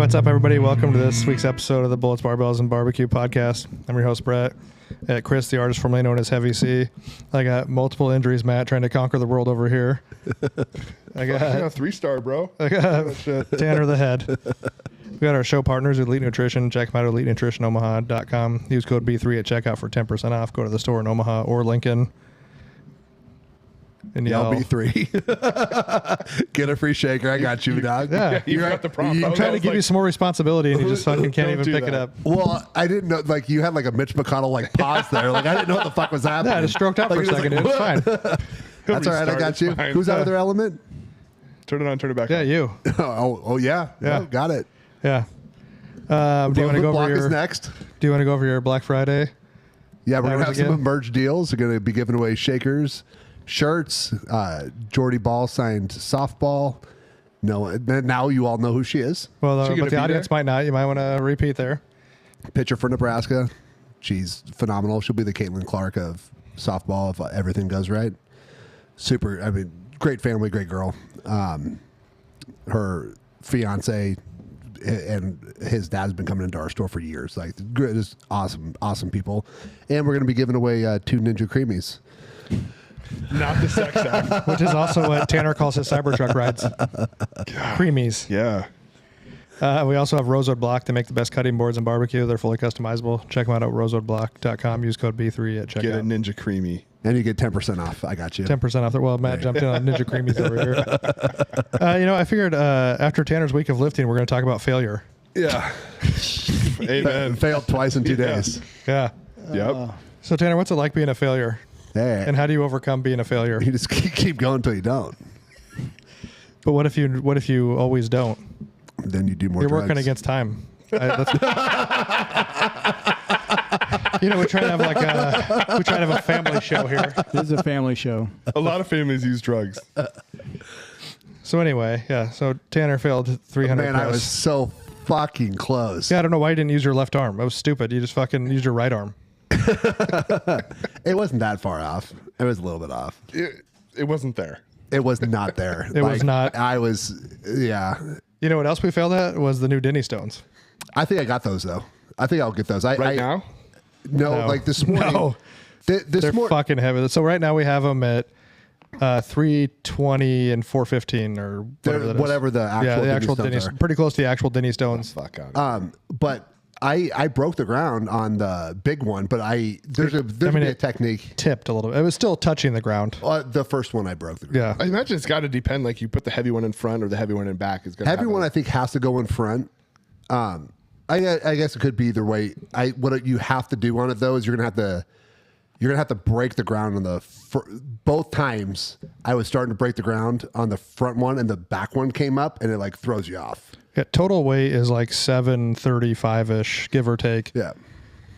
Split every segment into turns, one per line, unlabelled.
What's up, everybody? Welcome to this week's episode of the Bullets, Barbells, and Barbecue podcast. I'm your host, Brett. Chris, the artist formerly known as Heavy C. I got multiple injuries, Matt, trying to conquer the world over here. I got
3-star, bro.
I got Tanner the Head. We got our show partners, Elite Nutrition. Check them out at EliteNutritionOmaha.com. Use code B3 at checkout for 10% off. Go to the store in Omaha or Lincoln. And yell
B3. Get a free shaker. I got you, dog.
Yeah,
you got the prompt.
I'm trying to give you some more responsibility, and you just fucking can't even pick it up.
Well, I didn't know. Like, you had like a Mitch McConnell like pause there. Like, I didn't know what the fuck was happening.
Yeah, I just stroked out for a second. It's fine.
That's all right. I got you. Who's out of their element?
Turn it on. Turn it back.
Yeah,
on.
you.
Oh yeah.
Yeah.
Oh, got it.
Yeah. Do you want to go over your
next?
Do you want to go over your Black Friday?
Yeah, we're gonna have
again?
some merch deals. We're gonna be giving away shakers, shirts. Jordy Ball signed softball. No, now you all know who she is.
Well,
She
but
gonna
the
be
audience
there?
might not. You might want to repeat there.
Pitcher for Nebraska. She's phenomenal. She'll be the Caitlin Clark of softball if everything goes right. Super. I mean, great family, great girl. Her fiance and his dad's been coming into our store for years. Like, just awesome people. And we're going to be giving away 2 Ninja Creamies.
Not the sex act.
Which is also what Tanner calls his Cybertruck rides. Creamies.
Yeah.
We also have Rosewood Block. They make the best cutting boards and barbecue. They're fully customizable. Check them out at rosewoodblock.com. Use code B3 at checkout.
Get a Ninja Creamy.
And you get 10% off. I got you.
10% off there. Well, Matt jumped in on Ninja Creamies over here. I figured after Tanner's week of lifting, we're going to talk about failure.
Yeah. Amen.
Failed twice in 2 days.
Yeah.
Yep.
So, Tanner, what's it like being a failure?
Hey.
And how do you overcome being a failure?
You just keep going until you don't.
But what if you always don't?
Then you do more
You're
drugs.
working against time. We try to have a family show here.
This is a family show.
A lot of families use drugs.
So anyway, yeah. So Tanner failed 300
Man,
press.
I was so fucking close.
Yeah, I don't know why you didn't use your left arm. That was stupid. You just fucking used your right arm.
It wasn't that far off. It was a little bit off.
It wasn't there.
It was not there.
It was not.
I was, yeah.
You know what else we failed at was the new Denny Stones.
I think I got those, though. I think I'll get those.
Right now?
No, like this morning.
No.
This
They're
morning.
fucking heavy. So right now we have them at 320 and 415 or whatever that is.
Whatever the actual
the
Denny
actual
Stones
Denny,
are.
pretty close to the actual Denny Stones.
Fuck on.
But I broke the ground on the big one, but there's a technique.
Tipped a little bit. It was still touching the ground.
The first one I broke the ground.
Yeah.
I imagine it's got to depend. Like, you put the heavy one in front or the heavy one in back. Is
Heavy one, I think, has to go in front. I guess it could be either way. What you have to do on it though is you're gonna have to break the ground on the both times. I was starting to break the ground on the front one, and the back one came up, and it like throws you off.
Yeah, total weight is like 735-ish, give or take.
Yeah,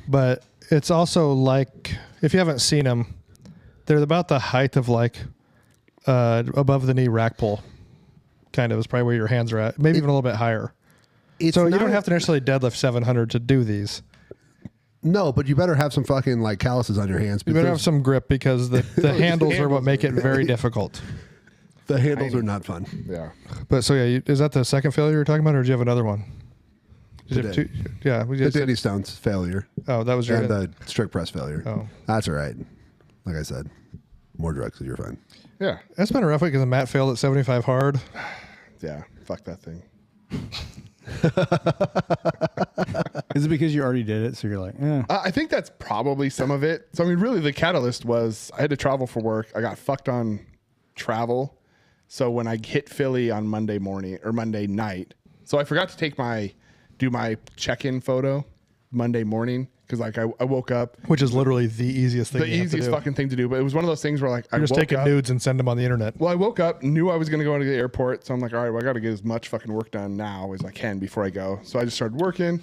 But it's also like, if you haven't seen them, they're about the height of like above the knee rack pull. Kind of is probably where your hands are at. Maybe even a little bit higher. So you don't have to necessarily deadlift 700 to do these.
No, but you better have some fucking like calluses on your hands.
You better have some grip because the handles are what make it very difficult.
The handles are not fun.
Yeah.
But so yeah, is that the second failure you're talking about, or did you have another one? Did you have
The
two? Yeah, we
The
just
Denny Stones failure
Oh, that was your.
and the strict press failure.
Oh.
That's all right. Like I said, more drugs, so you're fine.
Yeah.
That's been a rough week because Matt failed at 75 hard.
Yeah. Fuck that thing.
Is it because you already did it? So you're like, eh.
I think that's probably some of it. So, I mean, really, the catalyst was I had to travel for work. I got fucked on travel. So when I hit Philly on Monday morning or Monday night, so I forgot to do my check-in photo Monday morning because like I woke up.
Which is literally the easiest thing.
The easiest fucking thing to do, but it was one of those things where like
You're just taking nudes and send them on the internet.
Well, I woke up, knew I was going to go into the airport, so I'm like, all right, well, I got to get as much fucking work done now as I can before I go. So I just started working.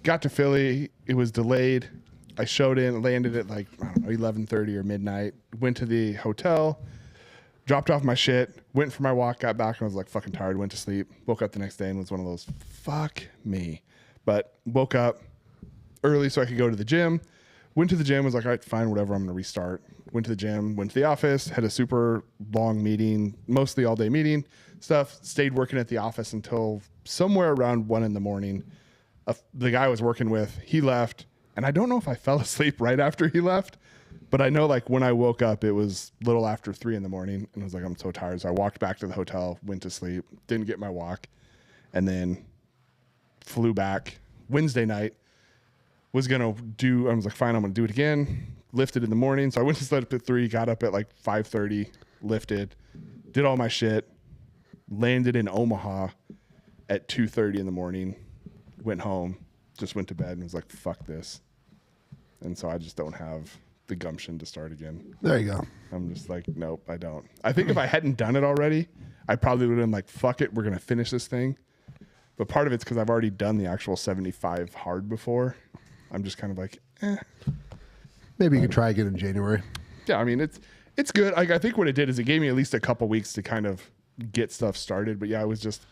Got to Philly, it was delayed. I showed in, landed at like, I don't know, 11:30 or midnight. Went to the hotel, dropped off my shit, went for my walk, got back, and I was like fucking tired. Went to sleep. Woke up the next day and was one of those, fuck me. But woke up early so I could go to the gym. Went to the gym, was like, all right, fine, whatever, I'm going to restart. Went to the gym, went to the office, had a super long meeting, mostly all day meeting stuff. Stayed working at the office until somewhere around 1 a.m, the guy I was working with, he left, and I don't know if I fell asleep right after he left, but I know like when I woke up, it was a little after 3 a.m, and I was like, I'm so tired. So I walked back to the hotel, went to sleep, didn't get my walk, and then flew back Wednesday night. I was like, fine, I'm gonna do it again. Lifted in the morning, so I went to sleep at 3, got up at like 5:30, lifted, did all my shit, landed in Omaha at 2:30 in the morning, went home, just went to bed, and was like, fuck this. And so I just don't have the gumption to start again.
There you go.
I'm just like, nope, I don't. I think if I hadn't done it already, I probably would have been like, fuck it, we're gonna finish this thing. But part of it's because I've already done the actual 75 hard before. I'm just kind of like,
Maybe you could try again in January.
Yeah, I mean, it's good. I think what it did is it gave me at least a couple weeks to kind of get stuff started. But yeah, it was just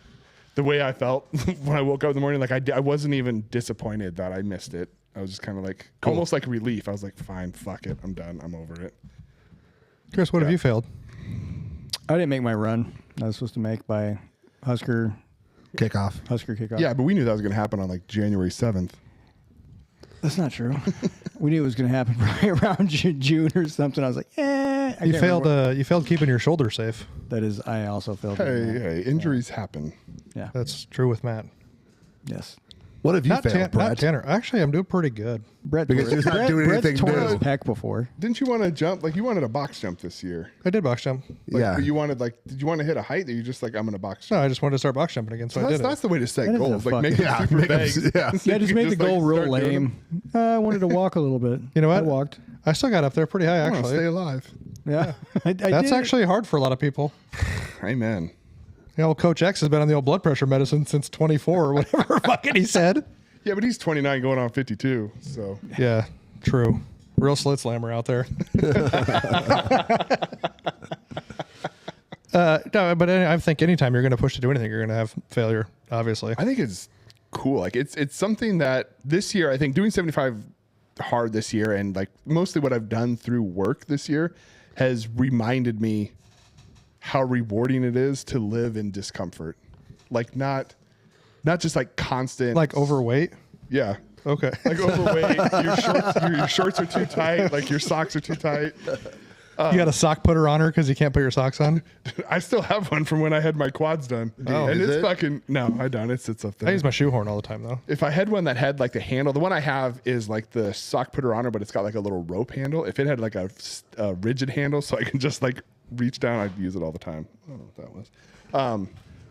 the way I felt when I woke up in the morning. Like I wasn't even disappointed that I missed it. I was just kind of like, almost like relief. I was like, fine, fuck it. I'm done. I'm over it.
Chris, what have you failed?
I didn't make my run. I was supposed to make by Husker
Kickoff.
kickoff.
Yeah, but we knew that was going to happen on like January 7th.
That's not true. We knew it was going to happen probably around June or something. I was like, I
You
can't
failed.
remember.
You failed keeping your shoulder safe.
That is, I also failed.
Hey, injuries happen.
Yeah.
That's true with Matt.
Yes.
What have you
Not,
failed,
not
Brett?
Tanner. Actually, I'm doing pretty good.
Brett,
Because he's not doing
Brett's
anything
torn
new.
his pec before.
Didn't you want to jump? Like you wanted a box jump this year.
I did box jump.
Like,
Yeah.
but you wanted did you want to hit a height that you just like, I'm going to box jump?
No, I just wanted to start box jumping again, so I did
That's
it.
the way to set
That is a
goals. Like
fuck-
make
Yeah,
it super
make 'em-
vague.
yeah.
So
Yeah,
you
just
can
make the goal
like,
real
start doing
lame. I wanted to walk a little bit.
You know what?
I walked.
I still got up there pretty high,
them. I wanna
actually.
stay alive.
Yeah. I
That's
did.
actually hard for a lot of people.
Amen.
You know, Coach X has been on the old blood pressure medicine since 24 or whatever fucking he said.
Yeah, but he's 29 going on 52. So
Yeah, true. Real slit slammer out there. No, but I think anytime you're going to push to do anything, you're going to have failure, obviously.
I think it's cool. Like it's something that this year, I think doing 75 hard this year and like mostly what I've done through work this year has reminded me how rewarding it is to live in discomfort. Like not just like constant,
Like overweight.
yeah.
Okay.
Like overweight, your shorts are too tight, like your socks are too tight.
You got a sock putter on her because you can't put your socks on.
I still have one from when I had my quads done.
Oh,
and
is
it's
it?
fucking, no, I don't. It sits up there.
I use my shoehorn all the time, though.
If I had one that had like the handle, the one I have is like the sock putter on her, but it's got like a little rope handle. If it had like a rigid handle so I can just like reach down, I'd use it all the time. I don't know what that was.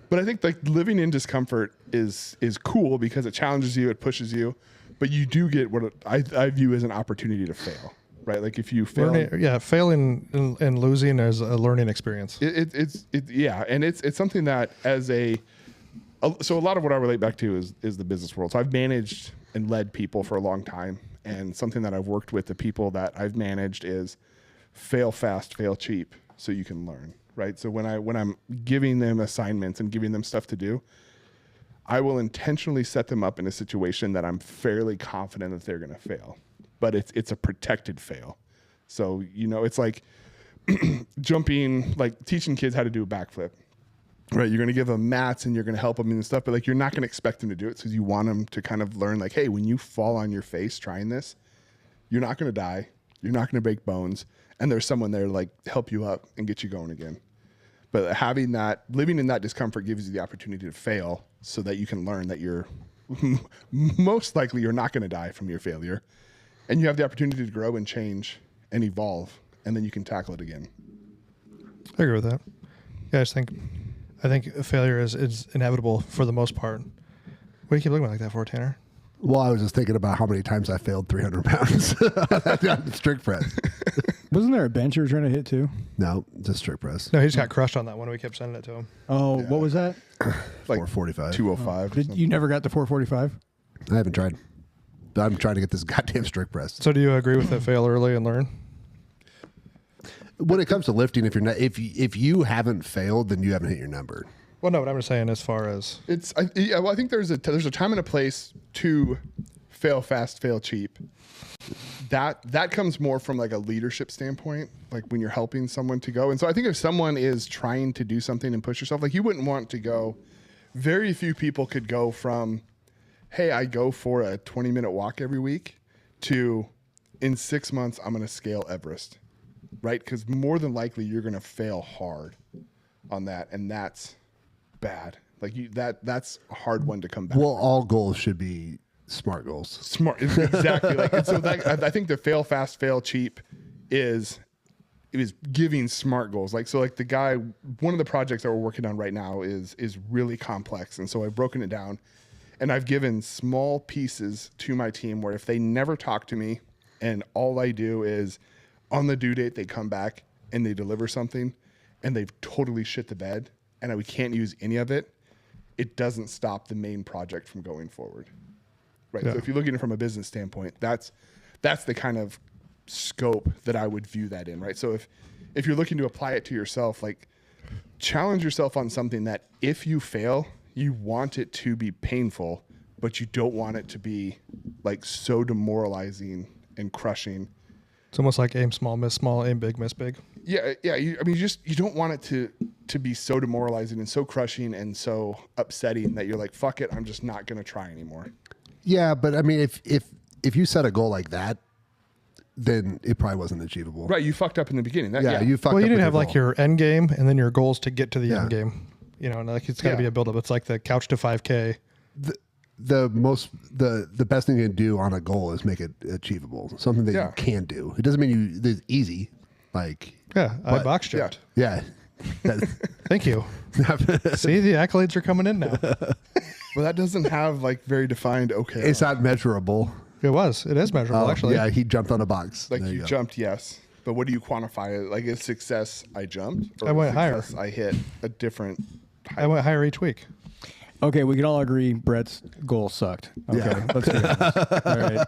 But I think like living in discomfort is cool because it challenges you, it pushes you, but you do get what I view as an opportunity to fail, right? Like if you fail,
Failing and losing is a learning experience.
yeah, and it's something that so a lot of what I relate back to is the business world. So I've managed and led people for a long time, and something that I've worked with the people that I've managed is fail fast, fail cheap, so you can learn, right? So when I'm giving them assignments and giving them stuff to do, I will intentionally set them up in a situation that I'm fairly confident that they're going to fail, but it's a protected fail. So, it's like jumping, like teaching kids how to do a backflip, right? You're going to give them mats and you're going to help them and stuff, but like, you're not going to expect them to do it because you want them to kind of learn like, hey, when you fall on your face trying this, you're not going to die. You're not going to break bones. And there's someone there to like help you up and get you going again. But living in that discomfort gives you the opportunity to fail so that you can learn that you're most likely you're not going to die from your failure. And you have the opportunity to grow and change and evolve. And then you can tackle it again.
I agree with that. Yeah, I think failure is inevitable for the most part. What do you keep looking like that for, Tanner?
Well, I was just thinking about how many times I failed 300 pounds on strict press.
Wasn't there a bench you were trying to hit too?
No, just strict press.
No, he just got crushed on that one. We kept sending it to him.
Oh, what was that?
Like
445.
205. or something.
You never got to 445?
I haven't tried. I'm trying to get this goddamn strict press.
So do you agree with that? Fail early and learn?
When it comes to lifting, if you haven't failed, then you haven't hit your number.
Well, no, but I'm just saying as far as
I think there's a time and a place to fail fast, fail cheap. That comes more from like a leadership standpoint, like when you're helping someone to go. And so I think if someone is trying to do something and push yourself, like you wouldn't want to go very few people could go from, hey, I go for a 20-minute walk every week to in 6 months, I'm going to scale Everest, right? Because more than likely you're going to fail hard on that. And that's bad. Like that's a hard one to come back.
Well, all goals should be SMART goals.
Smart, exactly. Like, and so I think the fail fast, fail cheap is giving SMART goals. Like, so like the guy, one of the projects that we're working on right now is really complex. And so I've broken it down and I've given small pieces to my team where if they never talk to me and all I do is on the due date, they come back and they deliver something and they've totally shit the bed and we can't use any of it, it doesn't stop the main project from going forward. Right.
Yeah.
So if you're looking at it from a business standpoint, that's the kind of scope that I would view that in. Right. So if you're looking to apply it to yourself, like challenge yourself on something that if you fail, you want it to be painful, but you don't want it to be like so demoralizing and crushing.
It's almost like aim small, miss small, aim big, miss big.
Yeah. Yeah. You don't want it to be so demoralizing and so crushing and so upsetting that you're like, fuck it, I'm just not going to try anymore.
Yeah, but I mean, if you set a goal like that, then it probably wasn't achievable.
Right. You fucked up in the beginning.
You fucked up.
Well, you
with
didn't have like
goal.
your end game and then your goals to get to the end
Yeah.
game. You know, and like it's got to
Yeah.
be a buildup. It's like the couch to 5K.
The best thing you can do on a goal is make it achievable. Something that
Yeah.
you can do. It doesn't mean it's easy. Like,
Yeah, I box jumped.
yeah.
Thank you. See, the accolades are coming in now.
Well, that doesn't have like very defined. Okay.
It's not measurable.
It is measurable
Oh,
actually.
yeah, he jumped on a box.
like
There
you
go.
jumped, yes. But what do you quantify it? Like is success I jumped? Or
I went
success I hit a different height?
I went higher each week.
Okay, we can all agree Brett's goal sucked. Okay,
Yeah.
let's be honest. All right.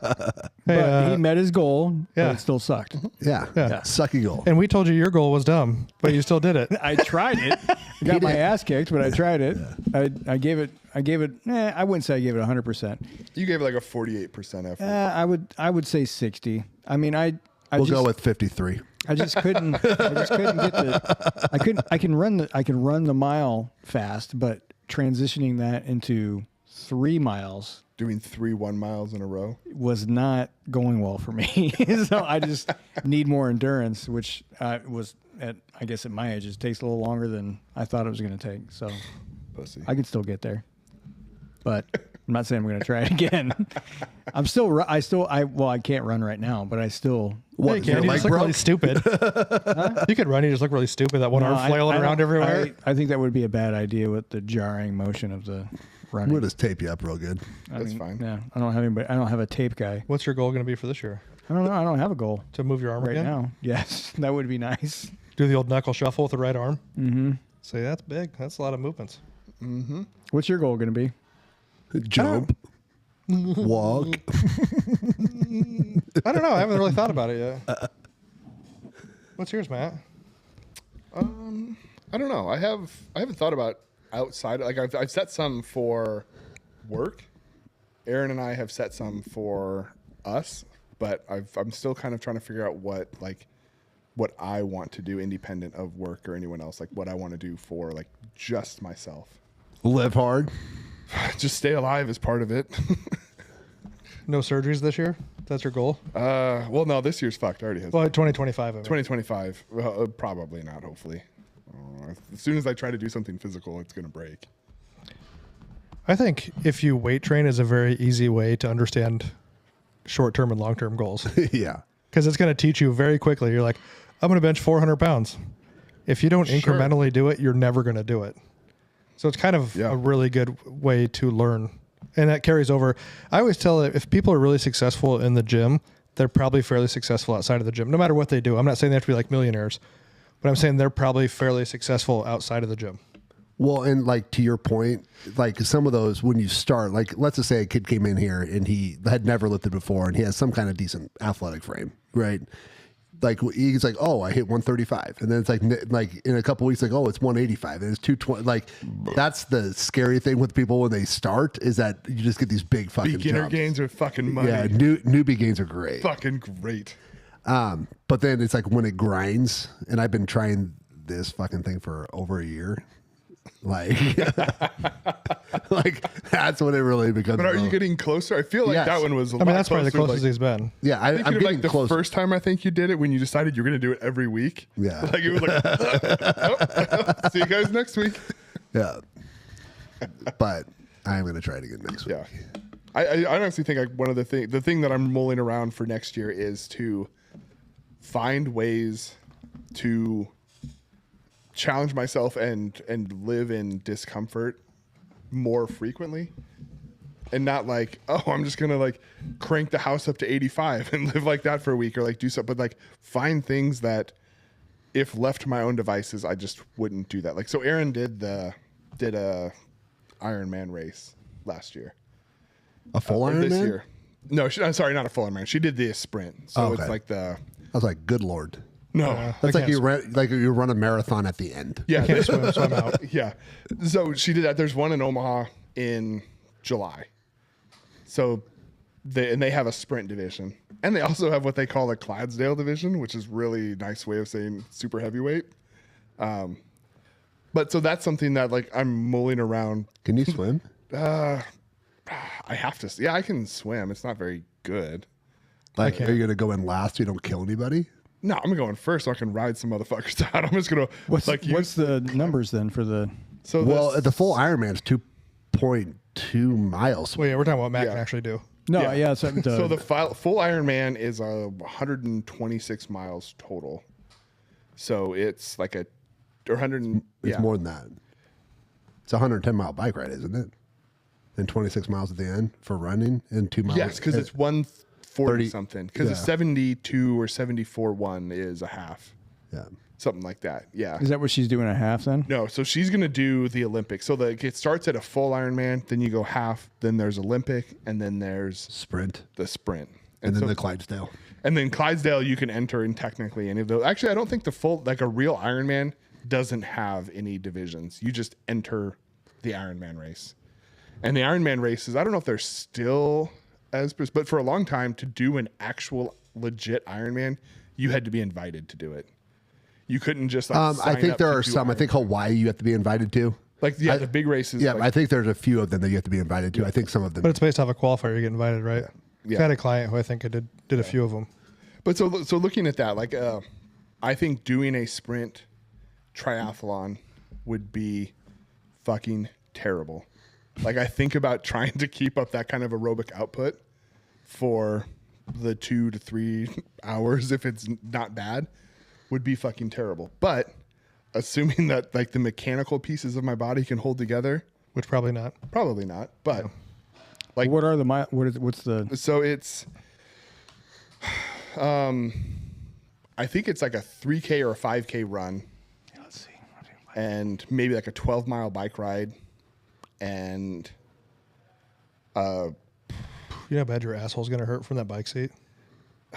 Hey,
But he met his goal,
yeah.
but it still sucked.
Yeah.
Yeah.
Sucky goal.
And we told you your goal was dumb, but you still did it.
I tried it. I got my ass kicked, but I tried it. I gave it. I wouldn't say I gave it 100%.
You gave it like a 48% effort.
I would say 60. I mean, I
We'll
just,
go with 53.
I just couldn't get the. I can run the mile fast, but transitioning that into 3 miles
Doing 3 1 miles in a row.
was not going well for me. So I just need more endurance, which was I guess at my age, it takes a little longer than I thought it was going to take. So
Pussy.
I can still get there, but I'm not saying I'm going to try it again. I can't run right now, but I still.
Yeah, you can. You just look really stupid. You could run. You just look really stupid. That one
No,
arm flailing
I
around
don't-
everywhere.
I think that would be a bad idea with the jarring motion of the running.
We'll just tape you up real good.
That's fine.
Yeah, I don't have anybody. I don't have a tape guy.
What's your goal going to be for this year?
I don't know. I don't have a goal
To move your arm
right
again?
now. Yes, that would be nice.
Do the old knuckle shuffle with the right arm. Mm-hmm. See, that's big. That's a lot of movements.
What's your goal going to be?
Jump. Walk.
I don't know. I haven't really thought about it yet. What's yours, Matt?
I don't know. I haven't thought about outside. Like I've set some for work. Aaron and I have set some for us, but I'm still kind of trying to figure out what I want to do independent of work or anyone else. Like what I want to do for like just myself.
Live hard.
Just stay alive is part of it.
No surgeries this year? That's your goal?
Well, no, this year's fucked. I already has.
Well, 2025. I mean.
2025. Well, probably not. Hopefully. As soon as I try to do something physical, it's gonna break.
I think if you weight train is a very easy way to understand short-term and long-term goals.
Yeah.
Because it's going to teach you very quickly. You're like, I'm going to bench 400 pounds. If you don't incrementally do it, you're never going to do it. So it's kind of a really good way to learn. And that carries over. I always tell that if people are really successful in the gym, they're probably fairly successful outside of the gym, no matter what they do. I'm not saying they have to be like millionaires, but I'm saying they're probably fairly successful outside of the gym.
Well, and like to your point, like some of those when you start, like let's just say a kid came in here and he had never lifted before and he has some kind of decent athletic frame, right? Like he's like, oh, I hit 135, and then it's like in a couple weeks, like, oh, it's 185, and it's 220. Like that's the scary thing with people when they start is that you just get these big fucking
Beginner
jumps.
gains are fucking money.
Yeah, newbie gains are great.
Fucking great.
But then it's like when it grinds, and I've been trying this fucking thing for over a year. Like, like that's when it really becomes.
But are you getting closer? I feel like
Yes.
that one was a
I mean,
lot
that's probably the
closer,
closest
like,
he's been.
Yeah,
I think
I'm
you
getting
like the
close.
first time I think you did it when you decided you're going to do it every week.
Yeah.
Like it was like, oh, see you guys next week.
Yeah, but I am going to try it again next week.
Yeah. I honestly think like one of the thing that I'm mulling around for next year is to find ways to challenge myself and live in discomfort more frequently. And not like, oh, I'm just gonna like crank the house up to 85 and live like that for a week or like do something, but like find things that if left to my own devices, I just wouldn't do that. Like so Aaron did a Ironman race last year.
A full
Or
Iron
this
Man?
year. No, I'm sorry, not a full Ironman. She did the sprint. So
Okay.
it's like the
I was like, good lord.
no.
I
That's like
can't
you run a marathon at the end.
Yeah.
I can't swim, so I'm out.
Yeah. So she did that. There's one in Omaha in July. So they have a sprint division. And they also have what they call a Clydesdale division, which is really nice way of saying super heavyweight. But so that's something that like I'm mulling around.
Can you swim?
I have to. Yeah, I can swim. It's not very good.
Like, are you going to go in last so you don't kill anybody?
No, I'm going first so I can ride some motherfuckers out. I'm just gonna
What's
like
what's the numbers then for the?
so
Well,
this-
the full Ironman is 2.2 miles.
Well, yeah, we're talking about what Matt
Yeah.
can actually do.
No, yeah. So
the full Ironman is 126 miles total. So it's like a or 100.
It's
Yeah,
more than that. It's a 110-mile bike ride, isn't it? And 26 miles at the end for running and 2 miles.
yes, because it's 140
30
something. Because
yeah.
the 72 or 74 one is a half,
Yeah.
something like that. Yeah.
is that what she's doing a half then?
No, so she's gonna do the Olympics. So it starts at a full Ironman, then you go half, then there's Olympic, and then there's
Sprint.
the sprint.
And then
so-
the Clydesdale.
And then Clydesdale, you can enter in technically any of those. Actually, I don't think the full, like a real Ironman doesn't have any divisions. You just enter the Ironman race. And the Ironman races, I don't know if they're still as, but for a long time to do an actual legit Ironman, you had to be invited to do it. You couldn't just like
I
sign
think
up
there
to
are
do
some. I
Ironman.
think Hawaii you have to be invited to.
Like, yeah, the big races.
Yeah,
like,
I think there's a few of them that you have to be invited to. I think some of them.
But it's based off a qualifier. You get invited, right?
Yeah.
I had a client who I think I did a few of them.
But so looking at that, like, I think doing a sprint triathlon would be fucking terrible. Like, I think about trying to keep up that kind of aerobic output for the 2 to 3 hours, if it's not bad, would be fucking terrible. But assuming that like the mechanical pieces of my body can hold together,
Which probably not.
probably not. But like,
What are the what's the?
so it's, I think it's like a 3K or a 5K run,
Let's see.
and maybe like a 12-mile bike ride, and
You know how bad your asshole's gonna hurt from that bike seat.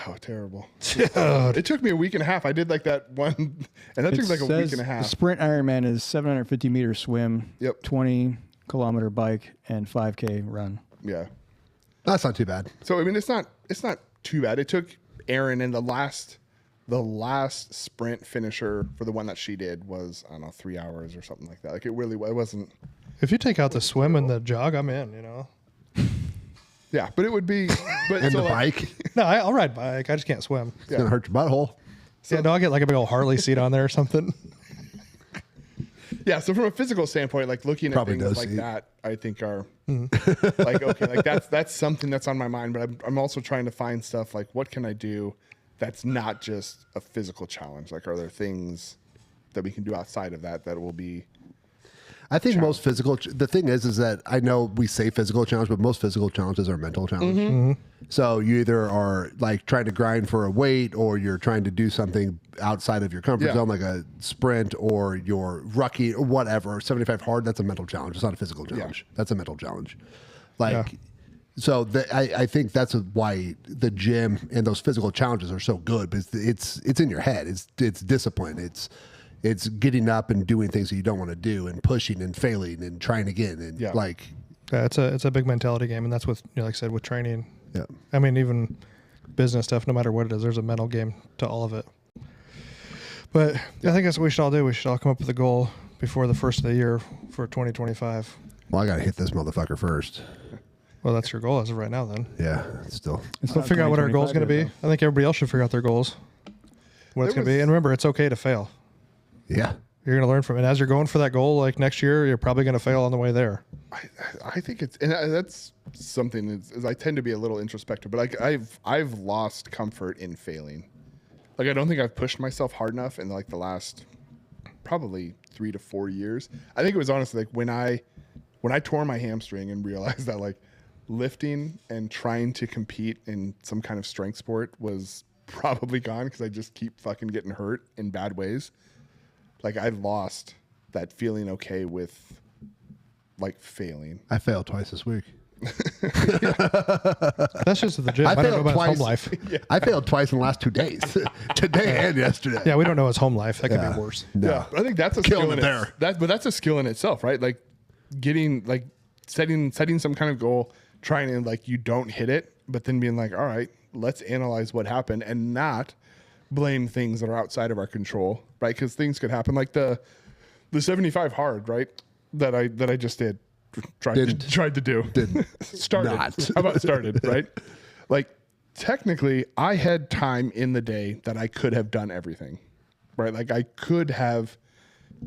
oh, terrible! It took me a week and a half. I did like that one, and that
It
took like a week
says
and a half.
The sprint Ironman is 750 meter swim,
Yep.
20-kilometer bike, and 5K run.
Yeah.
That's not too bad.
So I mean, it's not too bad. It took Erin, and the last sprint finisher for the one that she did was, I don't know, 3 hours or something like that. Like it wasn't.
If you take out the swim and the jog, I'm in. You know.
Yeah, but it would be. But
And
so
the
like,
bike,
No, I'll ride bike. I just can't swim.
it's going to hurt your butthole.
Yeah, no, I'll get like a big old Harley seat on there or something.
Yeah, so from a physical standpoint, like looking at
Probably
things
does
like
see.
that, I think are like okay, like that's something that's on my mind. But I'm also trying to find stuff like what can I do that's not just a physical challenge. Like, are there things that we can do outside of that will be?
I think most physical. The thing is that I know we say physical challenge, but most physical challenges are mental challenge. So you either are like trying to grind for a weight, or you're trying to do something outside of your comfort
Yeah.
zone, like a sprint, or you're rucking or whatever. 75 hard. That's a mental challenge. It's not a physical challenge. That's a mental challenge. Like. So I think that's why the gym and those physical challenges are so good, because it's in your head. It's discipline. It's getting up and doing things that you don't want to do, and pushing and failing and trying again, and
Yeah.
like
Yeah, it's a big mentality game, and that's with, you know, like I said, with training.
yeah.
I mean, even business stuff, no matter what it is, there's a mental game to all of it. But I think that's what we should all do. We should all come up with a goal before the first of the year for 2025.
Well, I got to hit this motherfucker first.
Well, that's your goal as of right now, then.
Yeah, still.
It's
So
not
figure out what our goal's
2025
going to be.
yet,
I think everybody else should figure out their goals, what it's
There
going to be.
was-
And remember, it's okay to fail.
Yeah.
You're going to learn from it. And as you're going for that goal, like next year, you're probably going to fail on the way there.
I think it's, and that's something is I tend to be a little introspective, but like I've lost comfort in failing. Like I don't think I've pushed myself hard enough in like the last probably 3 to 4 years. I think it was honestly like when I tore my hamstring and realized that like lifting and trying to compete in some kind of strength sport was probably gone because I just keep fucking getting hurt in bad ways. Like I lost that feeling okay with like failing.
I failed twice this week.
That's just at the gym. I, don't know
failed
about his home
twice.
life.
I failed twice in the last 2 days. Today and yesterday.
Yeah, we don't know his home life. That could
Yeah.
be worse.
No.
Yeah, I think that's a
Killing
skill in
it there.
But that's a skill in itself, right? Like getting like setting some kind of goal, trying to like you don't hit it, but then being like, all right, let's analyze what happened and not blame things that are outside of our control, right? Because things could happen, like the 75 hard, right? That I just did, tried to do,
Didn't.
started.
Not.
How about started, right? Like technically, I had time in the day that I could have done everything, right? Like I could have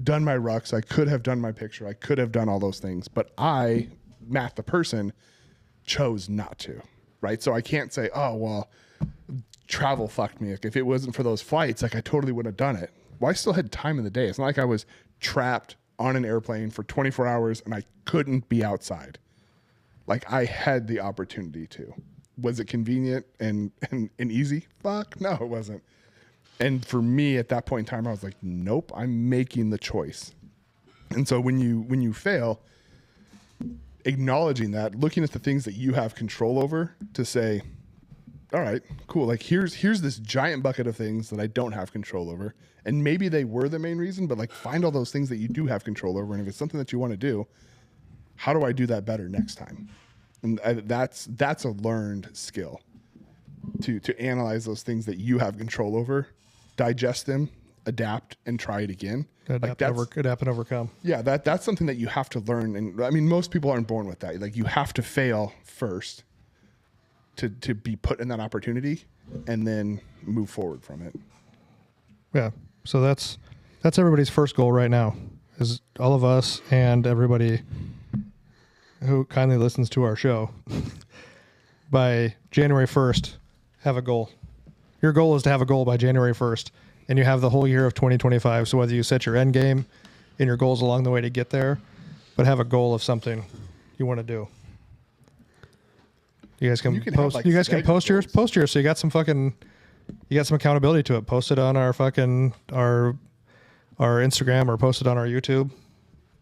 done my rucks, I could have done my picture, I could have done all those things, but I, Matt the person, chose not to, right? So I can't say, oh well, travel fucked me. Like if it wasn't for those flights, like I totally would have done it. Well, I still had time in the day. It's not like I was trapped on an airplane for 24 hours and I couldn't be outside. Like I had the opportunity to. Was it convenient and easy? Fuck no, it wasn't. And for me at that point in time, I was like, nope, I'm making the choice. And so when you fail, acknowledging that, looking at the things that you have control over to say, all right, cool. Like here's this giant bucket of things that I don't have control over. And maybe they were the main reason, but like find all those things that you do have control over. And if it's something that you want to do, how do I do that better next time? And that's a learned skill to analyze those things that you have control over, digest them, adapt, and try it again.
Adapt and overcome.
Yeah, that's something that you have to learn. And I mean, most people aren't born with that. Like you have to fail first to be put in that opportunity and then move forward from it.
Yeah. So that's everybody's first goal right now, is all of us and everybody who kindly listens to our show by January 1st, have a goal. Your goal is to have a goal by January 1st, and you have the whole year of 2025. So whether you set your end game and your goals along the way to get there, but have a goal of something you want to do. You guys can,
You can have,
post.
like,
You guys can
segment
post yours.
goals.
Post yours. So you got some accountability to it. Post it on our Instagram or post it on our YouTube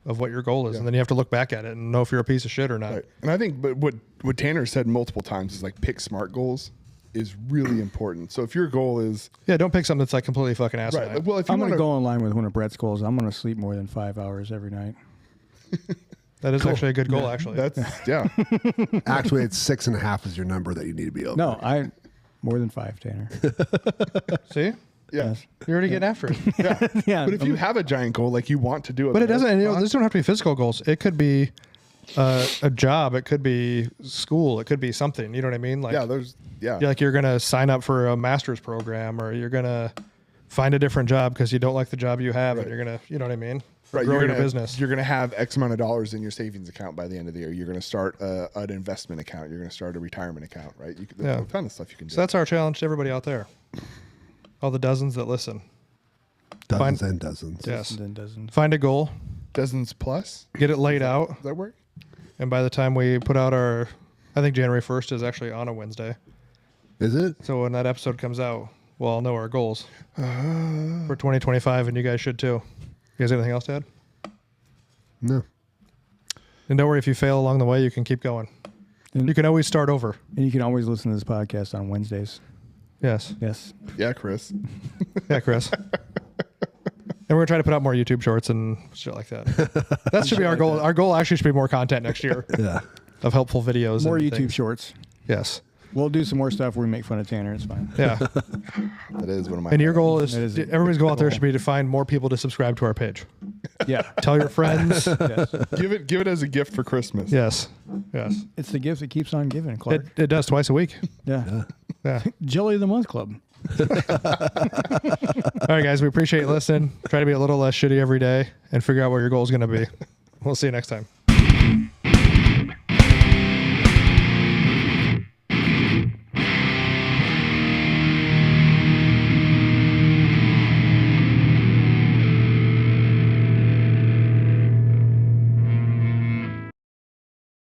of what your goal is, and then you have to look back at it and know if you're a piece of shit or not.
Right. And I think, but what Tanner said multiple times is like pick smart goals is really important. So if your goal is
Yeah, don't pick something that's like completely fucking asinine.
right, like, well, if you
I'm going
want
to go in line with one of Brett's goals. I'm going to sleep more than 5 hours every night.
That is actually a good goal, actually.
that's yeah.
Actually, it's 6.5 is your number that you need to be over.
No, more than 5, Tanner.
See?
Yeah.
Yes.
You're already getting after it.
Yeah.
Yeah,
But if you have a giant goal, like you want to do it,
But it doesn't, and, these don't have to be physical goals. It could be a job. It could be school. It could be something. You know what I mean? Like,
yeah.
like you're going to sign up for a master's program, or you're going to find a different job because you don't like the job you have,
Right.
and you're going to, you know what I mean?
Right,
Grow
you're
your
gonna,
business.
You're going to have X amount of dollars in your savings account by the end of the year. You're going to start an investment account. You're going to start a retirement account, right? There's
Yeah.
a ton of stuff you can do.
So that's our challenge to everybody out there. All the dozens that listen.
Dozens and dozens.
Yes.
And then doesn't.
Find a goal,
Dozens plus.
get it laid out,
Does that work?
and by the time we put out I think January 1st is actually on a Wednesday.
Is it?
So when that episode comes out, we'll all know our goals for 2025, and you guys should too. You guys have anything else to add?
No.
And don't worry, if you fail along the way, you can keep going.
And-
You can always start over.
And you can always listen to this podcast on Wednesdays.
Yes.
Yes.
Yeah, Chris.
Yeah, Chris. And we're going to try to put out more YouTube shorts and shit like that. That should be our goal. Our goal actually should be more content next year
Yeah.
of helpful videos.
More
and
YouTube
things.
shorts.
Yes.
We'll do some more stuff where we make fun of Tanner. It's fine.
Yeah.
That is one of my.
And your goal is,
That is
everybody's goal out there
goal.
should be to find more people to subscribe to our page.
Yeah.
Tell your friends.
Yes.
Give it as a gift for Christmas.
Yes. Yes.
It's the gift that keeps on giving, Clark.
It does twice a week.
Yeah.
Yeah.
Jelly of the Month Club.
All right, guys. We appreciate you listening. Try to be a little less shitty every day and figure out what your goal is going to be. We'll see you next time.